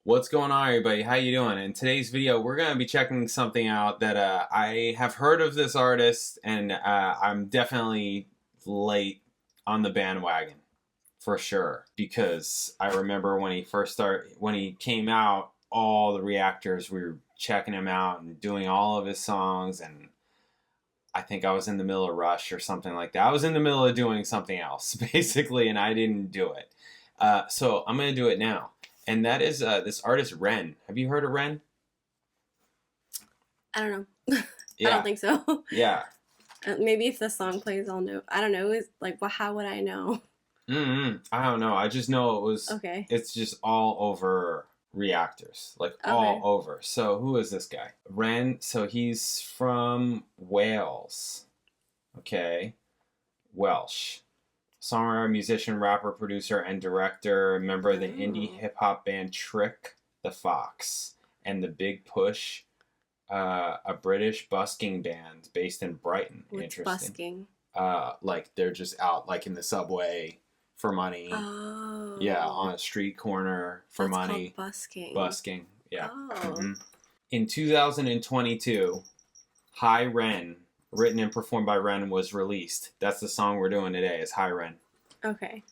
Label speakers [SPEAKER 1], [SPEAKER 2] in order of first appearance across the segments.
[SPEAKER 1] What's going on, everybody? How you doing? In today's video, we're going to be checking something out that I have heard of this artist, and I'm definitely late on the bandwagon, for sure. Because I remember when he came out, all the reactors, we were checking him out and doing all of his songs, and I think I was in the middle of Rush or something like that. I was in the middle of doing something else, basically, and I didn't do it. So I'm going to do it now. And that is this artist, Ren. Have you heard of Ren?
[SPEAKER 2] I don't know. Yeah. I don't think so.
[SPEAKER 1] Yeah.
[SPEAKER 2] Maybe if the song plays, I'll know. I don't know. It's like, well, how would I know?
[SPEAKER 1] I don't know. I just know it was.
[SPEAKER 2] Okay.
[SPEAKER 1] It's just all over reactors, like all over. So who is this guy? Ren. So he's from Wales. Okay. Welsh. Songwriter, musician, rapper, producer, and director, member of the indie hip-hop band Trick the Fox, and the Big Push, a British busking band based in Brighton.
[SPEAKER 2] What's
[SPEAKER 1] Interesting.
[SPEAKER 2] busking?
[SPEAKER 1] Like they're just out like in the subway for money.
[SPEAKER 2] Oh.
[SPEAKER 1] Yeah, on a street corner for
[SPEAKER 2] That's
[SPEAKER 1] money.
[SPEAKER 2] Called busking.
[SPEAKER 1] Busking, yeah.
[SPEAKER 2] Oh.
[SPEAKER 1] In 2022, Hi Ren, written and performed by Ren, was released. That's the song we're doing today, is Hi Ren.
[SPEAKER 2] Okay.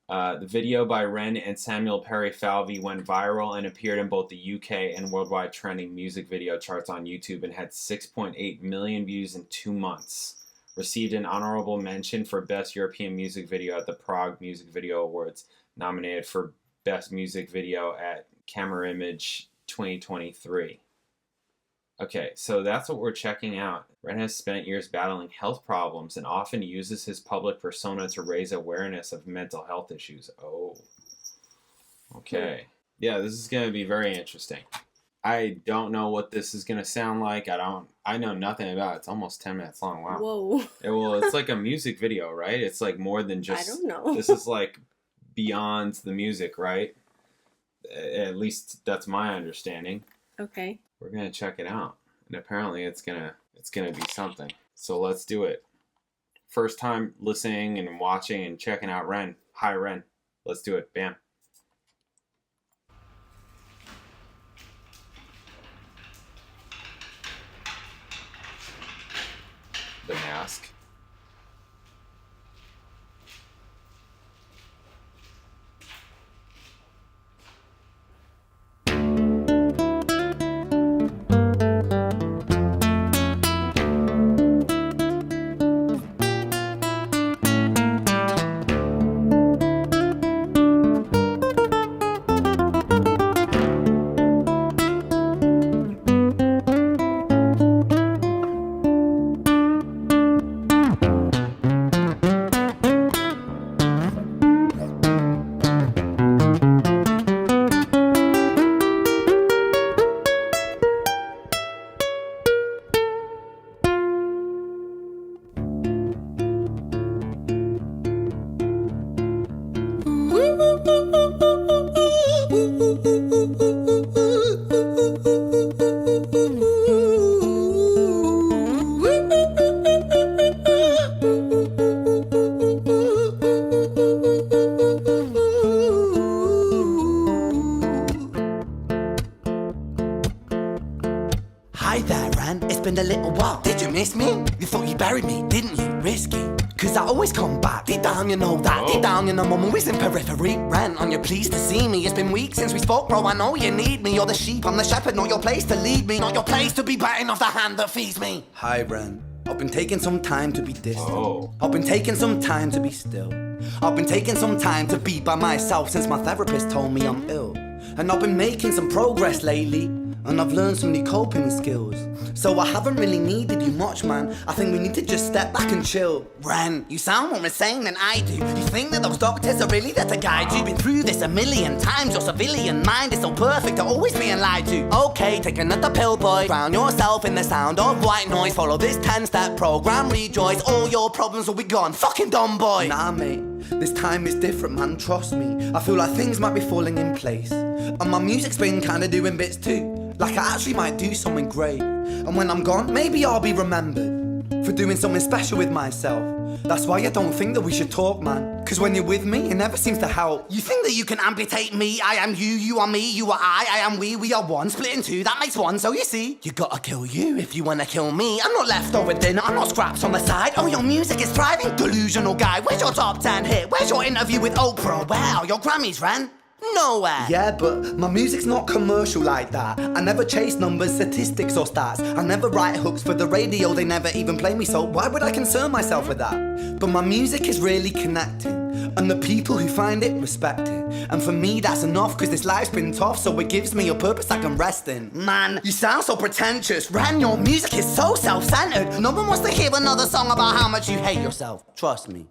[SPEAKER 1] The video by Ren and Samuel Perry Falvey went viral and appeared in both the UK and worldwide trending music video charts on YouTube and had 6.8 million views in 2 months. Received an honorable mention for Best European Music Video at the Prague Music Video Awards. Nominated for Best Music Video at Camera Image 2023. Okay, so that's what we're checking out. Ren has spent years battling health problems and often uses his public persona to raise awareness of mental health issues. Oh. Okay. Yeah, this is going to be very interesting. I don't know what this is going to sound like. I know nothing about it. It's almost 10 minutes long. Wow.
[SPEAKER 2] Whoa.
[SPEAKER 1] Well, it's like a music video, right? It's like more than just...
[SPEAKER 2] I don't know.
[SPEAKER 1] This is like beyond the music, right? At least that's my understanding.
[SPEAKER 2] Okay.
[SPEAKER 1] We're gonna check it out, and apparently it's gonna be something. So let's do it. First time listening and watching and checking out Ren. Hi Ren. Let's do it. Bam. The mask.
[SPEAKER 3] Hi there, Ren. It's been a little while. Did you miss me? You thought you buried me, didn't you? Risky. Cause I always come back. Deep down, you know that. Deep down, you know I'm always in periphery. Ren, are you pleased to see me? It's been weeks since we spoke, bro. I know you need me. You're the sheep, I'm the shepherd. Not your place to lead me. Not your place to be biting off the hand that feeds me. Hi, Ren. I've been taking some time to be distant. I've been taking some time to be still. I've been taking some time to be by myself since my therapist told me I'm ill. And I've been making some progress lately. And I've learned some new coping skills. So I haven't really needed you much, man. I think we need to just step back and chill. Ren, you sound more insane than I do. You think that those doctors are really there to guide you? Been through this a million times. Your civilian mind is so perfect to always being lied to. Okay, take another pill, boy. Drown yourself in the sound of white noise. Follow this 10-step program, rejoice. All your problems will be gone. Fucking dumb boy. Nah, mate. This time is different, man. Trust me. I feel like things might be falling in place. And my music's been kinda doing bits too. Like I actually might do something great. And when I'm gone, maybe I'll be remembered for doing something special with myself. That's why I don't think that we should talk, man. Cause when you're with me, it never seems to help. You think that you can amputate me? I am you, you are me, you are I am we are one. Split in two, that makes one. So you see, you gotta kill you if you wanna kill me. I'm not leftover dinner, I'm not scraps on the side. Oh, your music is thriving, delusional guy. Where's your top 10 hit? Where's your interview with Oprah? Where are your Grammys, Ren? Nowhere. Yeah, but my music's not commercial like that. I never chase numbers, statistics or stats. I never write hooks for the radio, they never even play me, so why would I concern myself with that? But my music is really connecting, and the people who find it respect it. And for me that's enough, cause this life's been tough, so it gives me a purpose I can rest in. Man, you sound so pretentious. Ren, your music is so self-centered. No one wants to hear another song about how much you hate yourself. Trust me.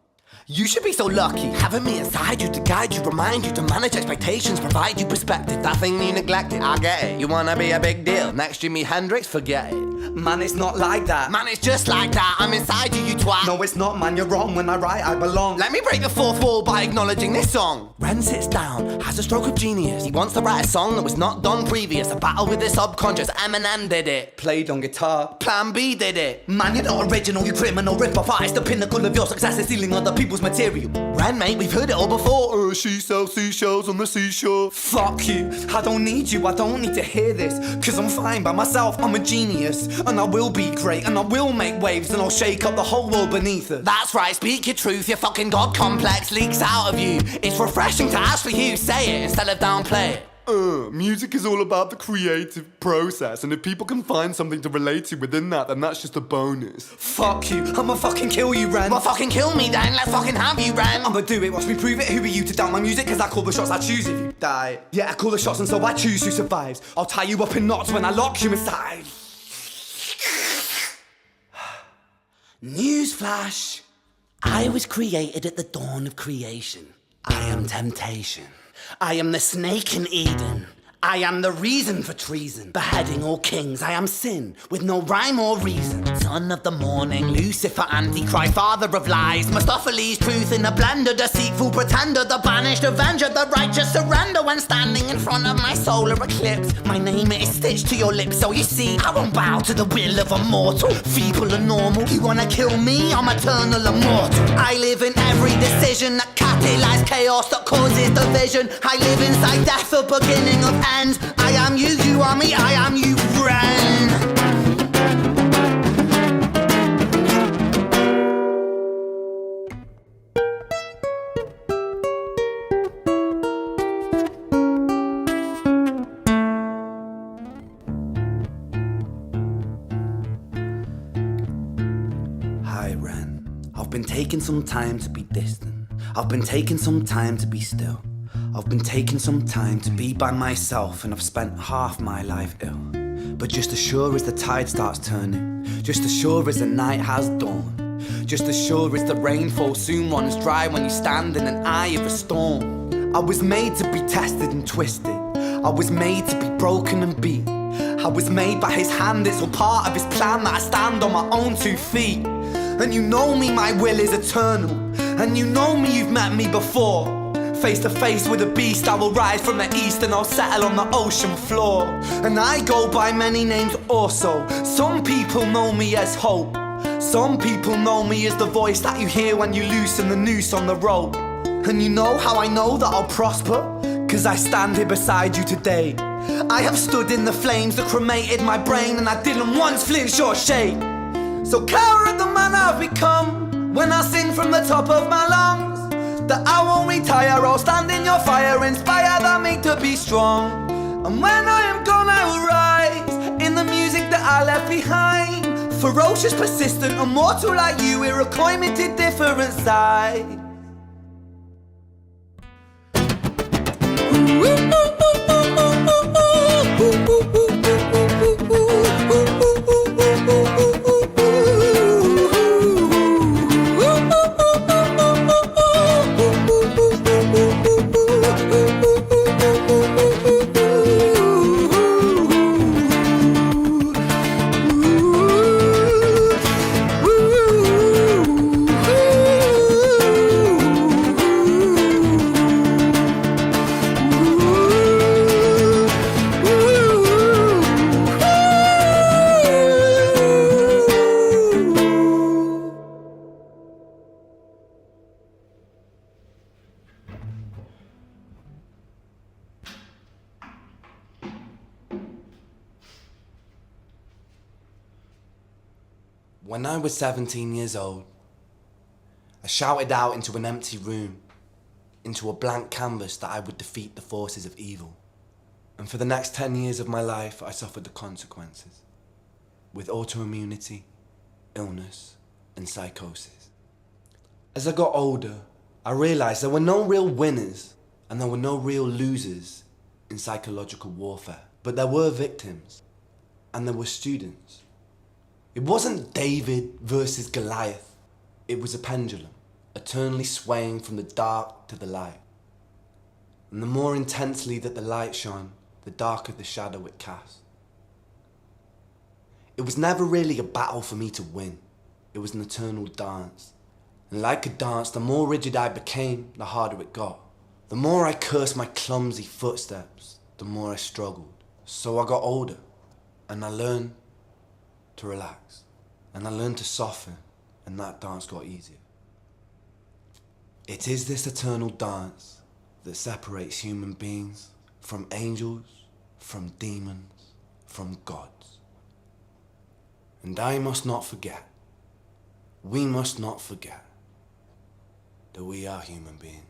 [SPEAKER 3] You should be so lucky, having me inside you to guide you, remind you to manage expectations, provide you perspective. That thing you neglected, I get it. You wanna be a big deal, next Jimi Hendrix, forget it. Man, it's not like that. Man, it's just like that. I'm inside you, you twat. No, it's not, man, you're wrong. When I write, I belong. Let me break the fourth wall by acknowledging this song. Ren sits down, has a stroke of genius. He wants to write a song that was not done previous. A battle with the subconscious, Eminem did it. Played on guitar, Plan B did it. Man, you're not original, you criminal rip-off artist. The pinnacle of your success is stealing other people's material. Ren, mate, we've heard it all before. She sells seashells on the seashore. Fuck you, I don't need you, I don't need to hear this. Cause I'm fine by myself, I'm a genius. And I will be great, and I will make waves, and I'll shake up the whole world beneath it. That's right, speak your truth, your fucking God complex leaks out of you. It's refreshing to ask for you, say it instead of downplay it. Music is all about the creative process, and if people can find something to relate to within that, then that's just a bonus. Fuck you, I'ma fucking kill you, Ren. Well, fucking kill me then, let's fucking have you, Ren. I'ma do it, watch me prove it. Who are you to doubt my music? Cause I call the shots, I choose if you die. Yeah, I call the shots and so I choose who survives. I'll tie you up in knots when I lock you inside. Newsflash. I was created at the dawn of creation. I am temptation. I am the snake in Eden. I am the reason for treason, beheading all kings. I am sin, with no rhyme or reason. Son of the morning, Lucifer, Antichrist, father of lies. Mustopheles, truth in a blender, deceitful pretender, the banished avenger, the righteous surrender. When standing in front of my solar eclipse, my name is stitched to your lips. So you see, I won't bow to the will of a mortal, feeble and normal. You wanna kill me? I'm eternal immortal. I live in every decision that catalyzes chaos, that causes division. I live inside death, the beginning of end. I am you, you are me, I am you, Ren. Hi, Ren. I've been taking some time to be distant. I've been taking some time to be still. I've been taking some time to be by myself, and I've spent half my life ill. But just as sure as the tide starts turning, just as sure as the night has dawned, just as sure as the rainfall soon runs dry when you stand in an eye of a storm. I was made to be tested and twisted. I was made to be broken and beat. I was made by his hand, it's all part of his plan that I stand on my own 2 feet. And you know me, my will is eternal. And you know me, you've met me before. Face to face with a beast, I will rise from the east and I'll settle on the ocean floor. And I go by many names also. Some people know me as hope. Some people know me as the voice that you hear when you loosen the noose on the rope. And you know how I know that I'll prosper? Cause I stand here beside you today. I have stood in the flames that cremated my brain, and I didn't once flinch or shake. So cower at the man I've become when I sing from the top of my lungs. That I won't retire, I'll stand in your fire, inspire that me to be strong. And when I am gone I will rise in the music that I left behind. Ferocious, persistent, immortal like you, we're a climate different side. When I was 17 years old, I shouted out into an empty room, into a blank canvas that I would defeat the forces of evil. And for the next 10 years of my life, I suffered the consequences, with autoimmunity, illness, and psychosis. As I got older, I realized there were no real winners and there were no real losers in psychological warfare. But there were victims, and there were students. It wasn't David versus Goliath. It was a pendulum, eternally swaying from the dark to the light. And the more intensely that the light shone, the darker the shadow it cast. It was never really a battle for me to win. It was an eternal dance. And like a dance, the more rigid I became, the harder it got. The more I cursed my clumsy footsteps, the more I struggled. So I got older, and I learned to relax, and I learned to soften, and that dance got easier. It is this eternal dance that separates human beings from angels, from demons, from gods. And I must not forget, we must not forget, that we are human beings.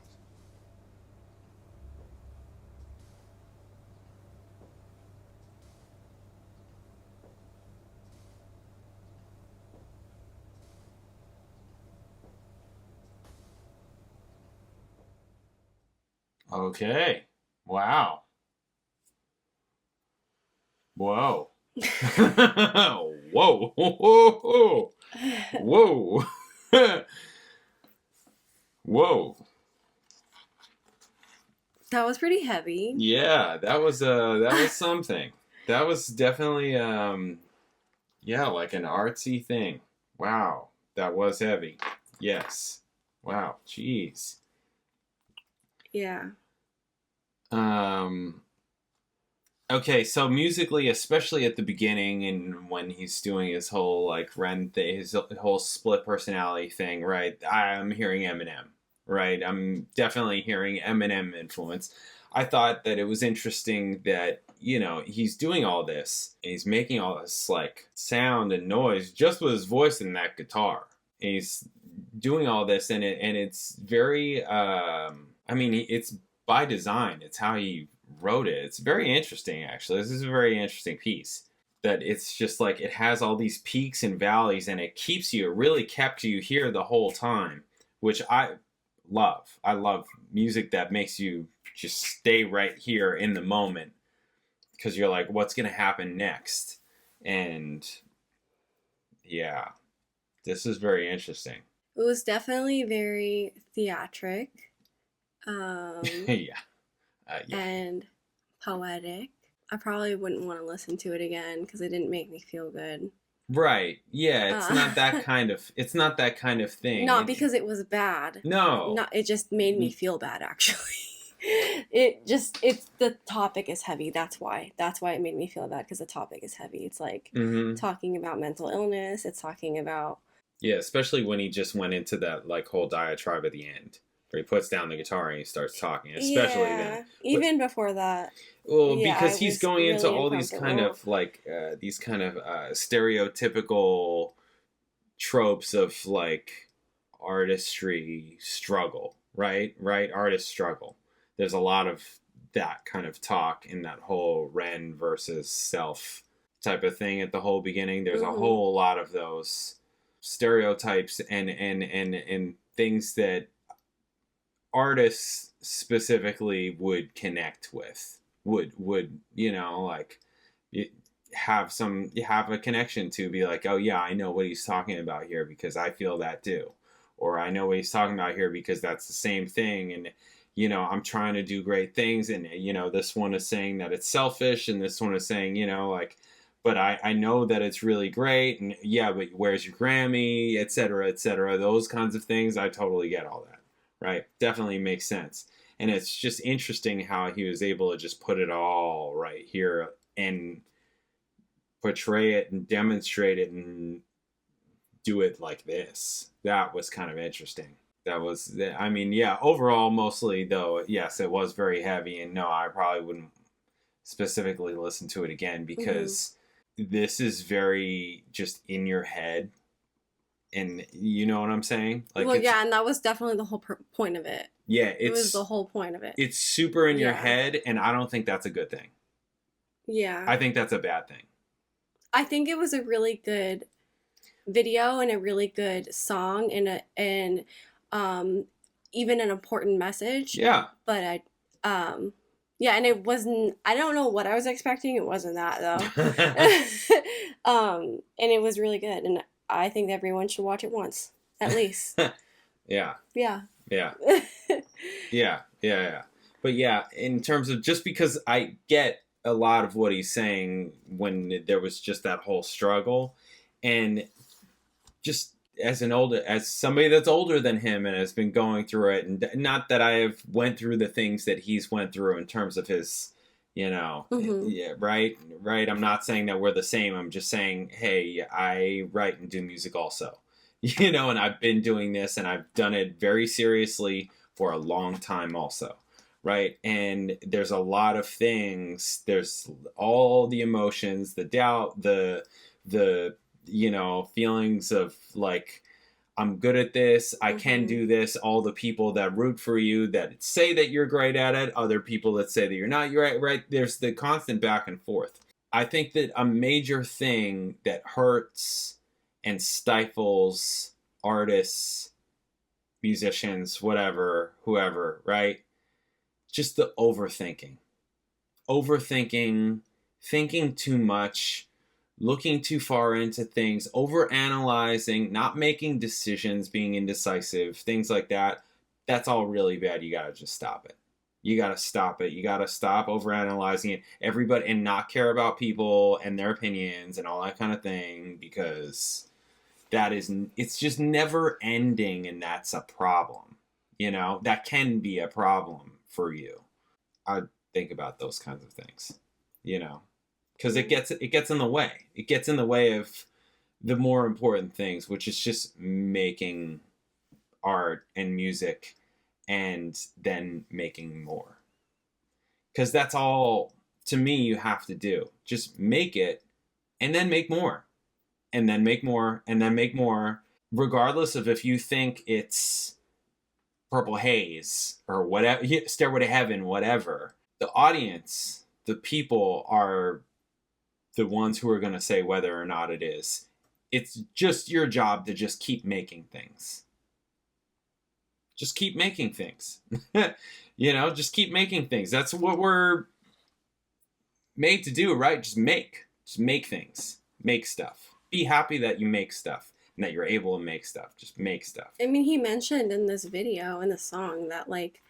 [SPEAKER 1] Okay. Wow. Whoa. Whoa. Whoa. Whoa. Whoa.
[SPEAKER 2] That was pretty heavy.
[SPEAKER 1] Yeah, that was something. That was definitely yeah, like an artsy thing. Wow. That was heavy. Yes. Wow. Jeez.
[SPEAKER 2] Yeah.
[SPEAKER 1] Okay, so musically, especially at the beginning and when he's doing his whole like Ren thing, his whole split personality thing, right? I'm hearing Eminem, right? I'm definitely hearing Eminem influence. I thought that it was interesting that, you know, he's doing all this and he's making all this like sound and noise just with his voice and that guitar. And he's doing all this and it's very I mean, it's by design. It's how he wrote it. It's very interesting, actually. This is a very interesting piece. That it's just like it has all these peaks and valleys, and it keeps you. It really kept you here the whole time, which I love. I love music that makes you just stay right here in the moment, because you're like, what's gonna happen next? And yeah, this is very interesting.
[SPEAKER 2] It was definitely very theatric.
[SPEAKER 1] Yeah.
[SPEAKER 2] And poetic. I probably wouldn't want to listen to it again because it didn't make me feel good.
[SPEAKER 1] Right. Yeah, it's not that kind of thing.
[SPEAKER 2] Not because it was bad.
[SPEAKER 1] No.
[SPEAKER 2] It just made me feel bad, actually. The topic is heavy. That's why it made me feel bad, because the topic is heavy. It's like talking about mental illness. It's talking about.
[SPEAKER 1] Yeah, especially when he just went into that like whole diatribe at the end, where he puts down the guitar and he starts talking, especially then.
[SPEAKER 2] Even before that.
[SPEAKER 1] Well, because he's going really into all these kind of like stereotypical tropes of like artistry struggle, right? Artist struggle. There's a lot of that kind of talk in that whole Ren versus self type of thing at the whole beginning. There's a whole lot of those stereotypes and things that artists specifically would connect with, would you know, like have a connection to, be like, oh yeah, I know what he's talking about here because I feel that too, or I know what he's talking about here because that's the same thing, and you know, I'm trying to do great things, and you know, this one is saying that it's selfish, and this one is saying, you know, like, but I know that it's really great, and yeah, but where's your Grammy, etc., those kinds of things. I totally get all that, right? Definitely makes sense. And it's just interesting how he was able to just put it all right here and portray it and demonstrate it and do it like this. That was kind of interesting. That was, I mean, yeah, overall, mostly though, yes, it was very heavy, and no, I probably wouldn't specifically listen to it again, because this is very just in your head, And you know what I'm saying? Like,
[SPEAKER 2] well, yeah, and that was definitely the whole point of it.
[SPEAKER 1] Yeah,
[SPEAKER 2] it was the whole point of it.
[SPEAKER 1] It's super in your head, and I don't think that's a good thing.
[SPEAKER 2] Yeah.
[SPEAKER 1] I think that's a bad thing.
[SPEAKER 2] I think it was a really good video and a really good song and even an important message.
[SPEAKER 1] Yeah.
[SPEAKER 2] But yeah, and it wasn't, I don't know what I was expecting. It wasn't that though. And it was really good, and I think everyone should watch it once at least.
[SPEAKER 1] Yeah.
[SPEAKER 2] Yeah.
[SPEAKER 1] Yeah. Yeah. But yeah, in terms of, just because I get a lot of what he's saying when there was just that whole struggle, and just as somebody that's older than him and has been going through it, and not that I have went through the things that he's went through in terms of his, yeah, right. I'm not saying that we're the same. I'm just saying, hey, I write and do music also, and I've been doing this, and I've done it very seriously for a long time also. Right. And there's a lot of things. There's all the emotions, the doubt, the feelings of like, I'm good at this. I can do this. All the people that root for you, that say that you're great at it. Other people that say that you're not. You're right. There's the constant back and forth. I think that a major thing that hurts and stifles artists, musicians, whatever, whoever, right? Just the overthinking, thinking too much, looking too far into things, overanalyzing, not making decisions, being indecisive, things like that. That's all really bad. You got to just stop it. You got to stop it. You got to stop overanalyzing it. Everybody, and not care about people and their opinions and all that kind of thing, because it's just never ending, and that's a problem. That can be a problem for you. I think about those kinds of things, because it gets in the way. It gets in the way of the more important things, which is just making art and music, and then making more. Because that's all, to me, you have to do. Just make it, and then make more, and then make more, and then make more, regardless of if you think it's Purple Haze or whatever, Stairway to Heaven, whatever. The audience, the people, are the ones who are going to say whether or not it is. It's just your job to just keep making things. Just keep making things. Just keep making things. That's what we're made to do, right? Just make things. Make stuff. Be happy that you make stuff. And that you're able to make stuff. Just make stuff.
[SPEAKER 2] I mean, he mentioned in this video, in the song, that like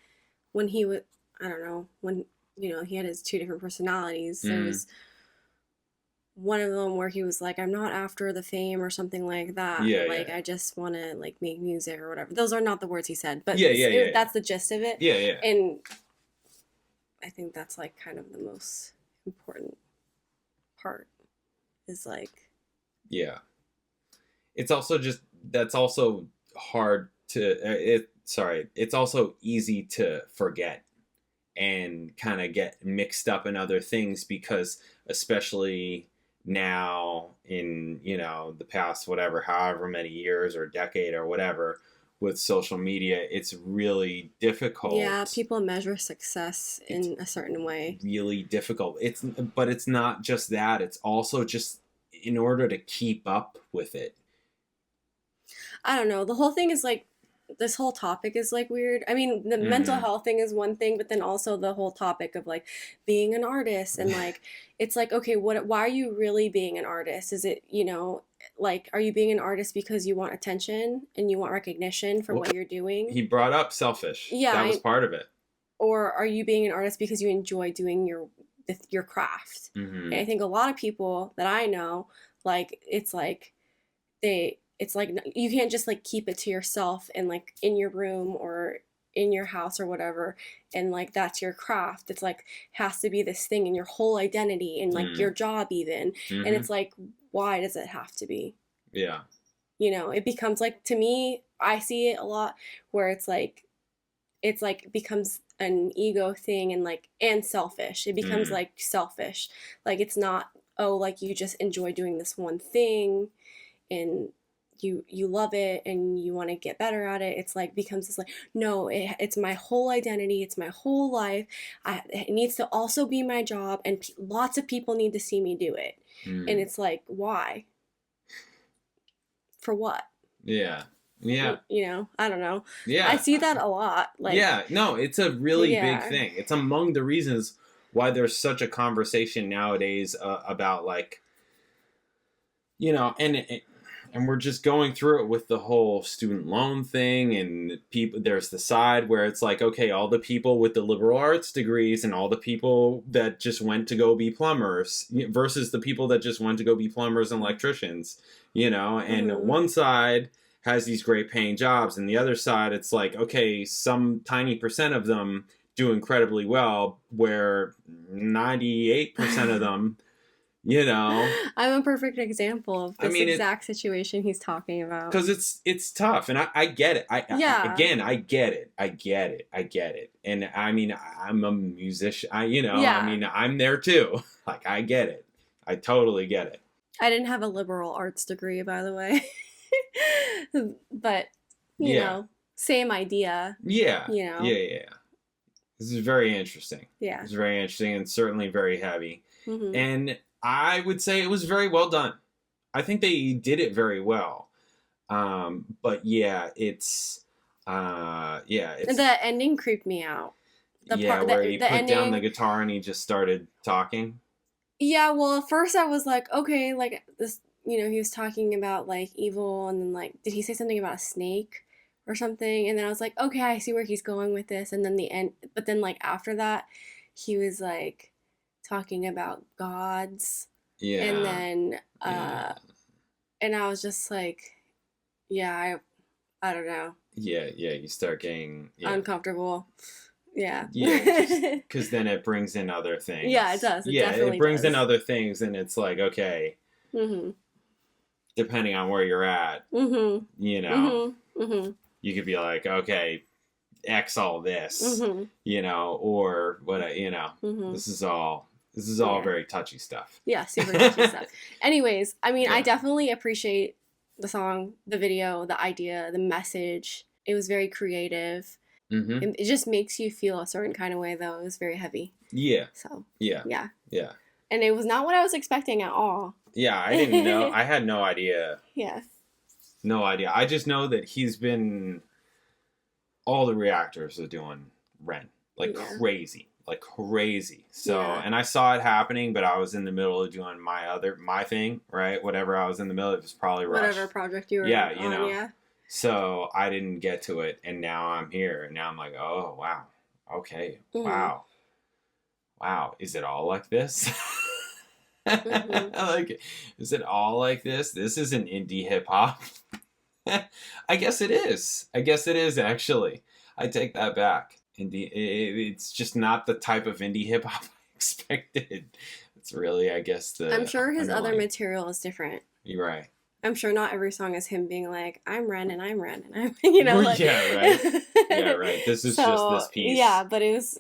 [SPEAKER 2] when he would, I don't know, when, he had his two different personalities. There was one of them where he was like, I'm not after the fame or something like that.
[SPEAKER 1] Yeah,
[SPEAKER 2] like, I just want to like make music or whatever. Those are not the words he said, but that's the gist of it.
[SPEAKER 1] Yeah.
[SPEAKER 2] And I think that's like kind of the most important part is like.
[SPEAKER 1] Yeah. It's also that's also hard to, it's also easy to forget and kind of get mixed up in other things, because especially now in, the past, however many years or decade or whatever, with social media, it's really difficult.
[SPEAKER 2] Yeah, people measure success in a certain way. Really
[SPEAKER 1] difficult. But it's not just that. It's also just in order to keep up with it.
[SPEAKER 2] I don't know. The whole thing is like, this whole topic is like weird. I mean, the mental health thing is one thing, but then also the whole topic of like being an artist, and like, it's like, okay, why are you really being an artist? Is it, like, are you being an artist because you want attention and you want recognition for what you're doing?
[SPEAKER 1] He brought up selfish. Yeah. That was part of it.
[SPEAKER 2] Or are you being an artist because you enjoy doing your craft? And I think a lot of people that I know, like, it's like you can't just like keep it to yourself and like in your room or in your house or whatever, and like that's your craft. It's like has to be this thing in your whole identity and like your job even. And it's like, why does it have to be?
[SPEAKER 1] Yeah.
[SPEAKER 2] It becomes like, to me, I see it a lot where it's like becomes an ego thing and selfish. It becomes like selfish. Like, it's not, like you just enjoy doing this one thing and you love it and you want to get better at it, it's like becomes this like, no, it's my whole identity, it's my whole life. It needs to also be my job, and lots of people need to see me do it. And it's like, why? For what?
[SPEAKER 1] Yeah. Yeah.
[SPEAKER 2] You know, I don't know.
[SPEAKER 1] Yeah.
[SPEAKER 2] I see that a lot. Like,
[SPEAKER 1] yeah, no, it's a really big thing. It's among the reasons why there's such a conversation nowadays about like, you know, and we're just going through it with the whole student loan thing, and people, there's the side where it's like, okay, all the people with the liberal arts degrees and all the people that just went to go be plumbers versus the people that just went to go be plumbers and electricians, you know, and one side has these great paying jobs, and the other side, it's like, okay, some tiny percent of them do incredibly well, where 98% of them, you know.
[SPEAKER 2] I'm a perfect example of this exact situation he's talking about.
[SPEAKER 1] Because it's tough, and I get it. I get it. And I mean, I'm a musician. I mean, I'm there too. Like, I get it. I totally get it.
[SPEAKER 2] I didn't have a liberal arts degree, by the way. But, you know, same idea.
[SPEAKER 1] Yeah.
[SPEAKER 2] You know?
[SPEAKER 1] Yeah. This is very interesting.
[SPEAKER 2] Yeah.
[SPEAKER 1] It's very interesting and certainly very heavy. And I would say it was very well done. I think they did it very well. But yeah, it's
[SPEAKER 2] the ending creeped me out.
[SPEAKER 1] Where he put down the guitar and he just started talking.
[SPEAKER 2] Yeah, well, at first I was like, okay, like this, you know, he was talking about like evil, and then like, did he say something about a snake or something? And then I was like, okay, I see where he's going with this. And then the end, but then like after that, he was like talking about gods. Yeah. And then, and I was just like, I don't know.
[SPEAKER 1] Yeah, you start getting
[SPEAKER 2] uncomfortable. Yeah.
[SPEAKER 1] Yeah, because then it brings in other things.
[SPEAKER 2] Yeah, it does.
[SPEAKER 1] It brings in other things, and it's like, okay, depending on where you're at, you know, you could be like, okay, X all this, you know, or what, you know, this is all very touchy stuff.
[SPEAKER 2] Yeah, super touchy stuff. Anyways, I mean, I definitely appreciate the song, the video, the idea, the message. It was very creative. It just makes you feel a certain kind of way, though. It was very heavy. Yeah. So. Yeah. And it was not what I was expecting at all.
[SPEAKER 1] Yeah, I didn't know. I had no idea.
[SPEAKER 2] Yeah.
[SPEAKER 1] No idea. I just know that he's been... All the reactors are doing Ren. Like crazy. Like crazy. So, and I saw it happening, but I was in the middle of doing my thing, right? Whatever I was in the middle of, it was probably rushed.
[SPEAKER 2] Whatever project you were on,
[SPEAKER 1] you know. So I didn't get to it, and now I'm here, and now I'm like, oh, wow. Okay. Wow. Is it all like this? Like, is it all like this? This isn't indie hip-hop. I guess it is. Actually. I take that back. It's just not the type of indie hip-hop I expected. It's really, I guess,
[SPEAKER 2] I'm sure his other material is different.
[SPEAKER 1] You're right.
[SPEAKER 2] I'm sure not every song is him being like, I'm Ren and I'm Ren and I'm, you know, like.
[SPEAKER 1] Yeah, right. Yeah, right. This is just this piece.
[SPEAKER 2] Yeah, but it was,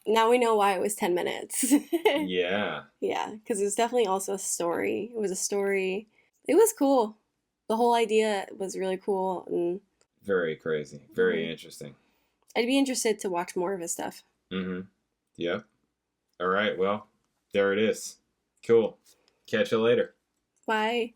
[SPEAKER 2] now we know why it was 10 minutes.
[SPEAKER 1] Yeah.
[SPEAKER 2] Yeah, because it was definitely also a story. It was a story. It was cool. The whole idea was really cool. And
[SPEAKER 1] very crazy. Very interesting.
[SPEAKER 2] I'd be interested to watch more of his stuff.
[SPEAKER 1] Yep. All right, well, there it is. Cool. Catch you later.
[SPEAKER 2] Bye.